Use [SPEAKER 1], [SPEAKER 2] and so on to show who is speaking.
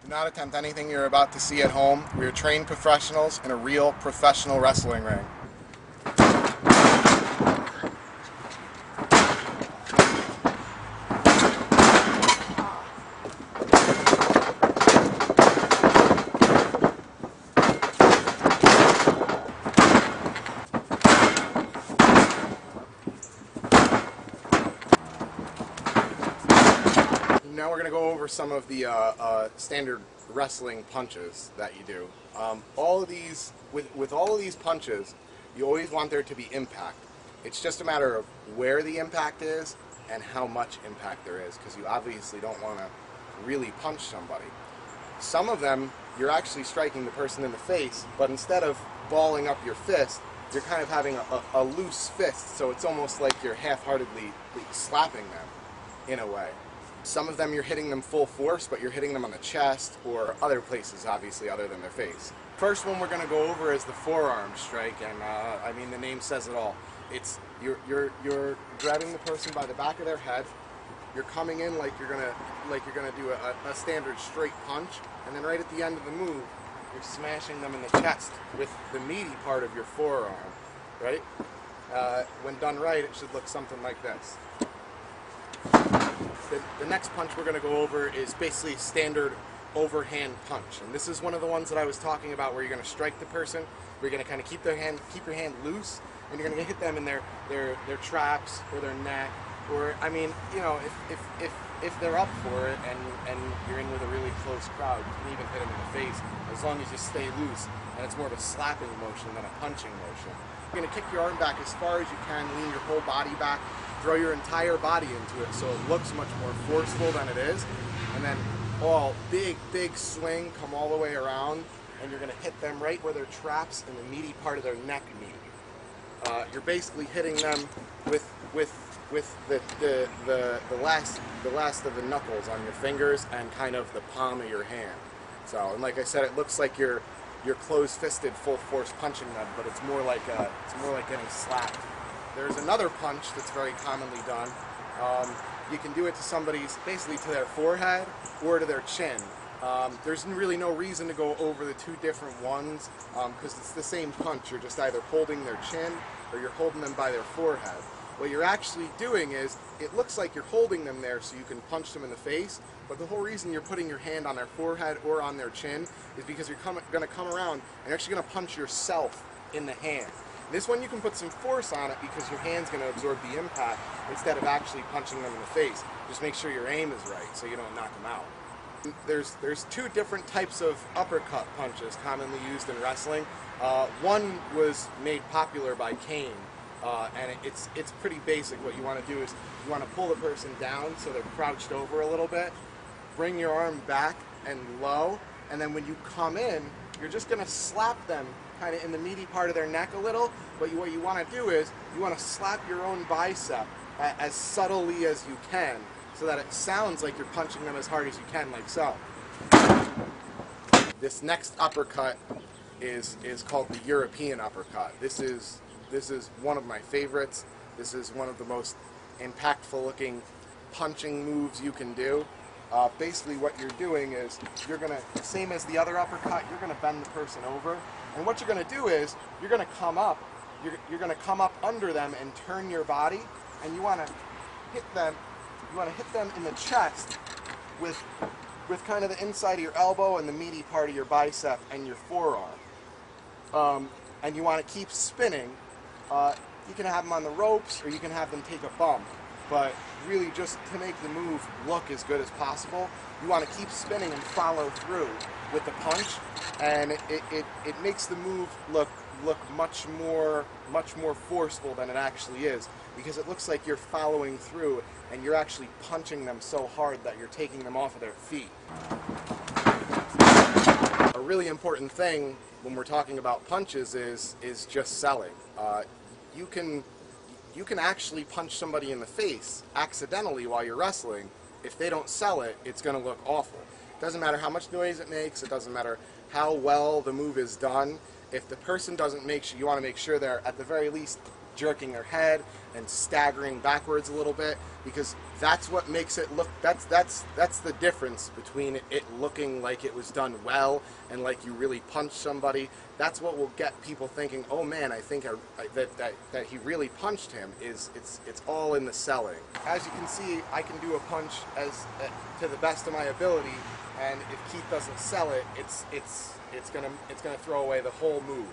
[SPEAKER 1] not attempt anything you're about to see at home. We are trained professionals in a real professional wrestling ring. Now we're going to go over some of the standard wrestling punches that you do. All of these, with all of these punches, you always want there to be impact. It's just a matter of where the impact is and how much impact there is, because you obviously don't want to really punch somebody. Some of them, you're actually striking the person in the face, but instead of balling up your fist, you're kind of having a loose fist, so it's almost like you're half-heartedly slapping them in a way. Some of them you're hitting them full force, but you're hitting them on the chest or other places, obviously, other than their face. First one we're going to go over is the forearm strike, and I mean, the name says it all. It's you're grabbing the person by the back of their head. You're coming in like you're gonna do a standard straight punch, and then right at the end of the move, you're smashing them in the chest with the meaty part of your forearm. Right? When done right, it should look something like this. The next punch we're going to go over is basically standard overhand punch, and this is one of the ones that I was talking about, where you're going to strike the person, where you're going to kind of keep your hand loose, and you're going to hit them in their traps or their neck, or I mean, you know, if they're up for it and you're in with a really close crowd, you can even hit them in the face as long as you stay loose, and it's more of a slapping motion than a punching motion. You're going to kick your arm back as far as you can, lean your whole body back, throw your entire body into it so it looks much more forceful than it is, and then big swing, come all the way around, and you're going to hit them right where their traps and the meaty part of their neck meet. You're basically hitting them with the last of the knuckles on your fingers and kind of the palm of your hand. So, and like I said, it looks like you're closed-fisted, full-force punching them, but it's more like getting slapped. There's another punch that's very commonly done. You can do it to somebody's, basically to their forehead or to their chin. There's really no reason to go over the two different ones, because it's the same punch. You're just either holding their chin or you're holding them by their forehead. What you're actually doing is, it looks like you're holding them there so you can punch them in the face, but the whole reason you're putting your hand on their forehead or on their chin is because you're going to come around and you're actually going to punch yourself in the hand. This one you can put some force on it because your hand's going to absorb the impact instead of actually punching them in the face. Just make sure your aim is right so you don't knock them out. There's two different types of uppercut punches commonly used in wrestling. One was made popular by Kane, and it's pretty basic. What you want to do is you want to pull the person down so they're crouched over a little bit, bring your arm back and low, and then when you come in, you're just going to slap them kind of in the meaty part of their neck a little, but what you want to do is you want to slap your own bicep as subtly as you can so that it sounds like you're punching them as hard as you can, like so. This next uppercut is called the European uppercut. This is one of my favorites. This is one of the most impactful looking punching moves you can do. Basically what you're doing is you're going to, same as the other uppercut, you're going to bend the person over, and what you're going to do is you're going to come up, you're going to come up under them and turn your body, and you want to hit them in the chest with kind of the inside of your elbow and the meaty part of your bicep and your forearm. And you want to keep spinning. You can have them on the ropes or you can have them take a bump, but really just to make the move look as good as possible, you want to keep spinning and follow through with the punch, and it makes the move look much more forceful than it actually is, because it looks like you're following through and you're actually punching them so hard that you're taking them off of their feet. A really important thing when we're talking about punches is just selling. You can actually punch somebody in the face accidentally while you're wrestling. If they don't sell it, it's going to look awful. It doesn't matter how much noise it makes, it doesn't matter how well the move is done. If the person doesn't make sure, you want to make sure they're at the very least jerking their head and staggering backwards a little bit, because that's what makes it look, that's the difference between it looking like it was done well and like you really punched somebody. That's what will get people thinking, oh man, I think that he really punched him. It's all in the selling. As you can see, I can do a punch to the best of my ability, and if Keith doesn't sell it, it's gonna throw away the whole move.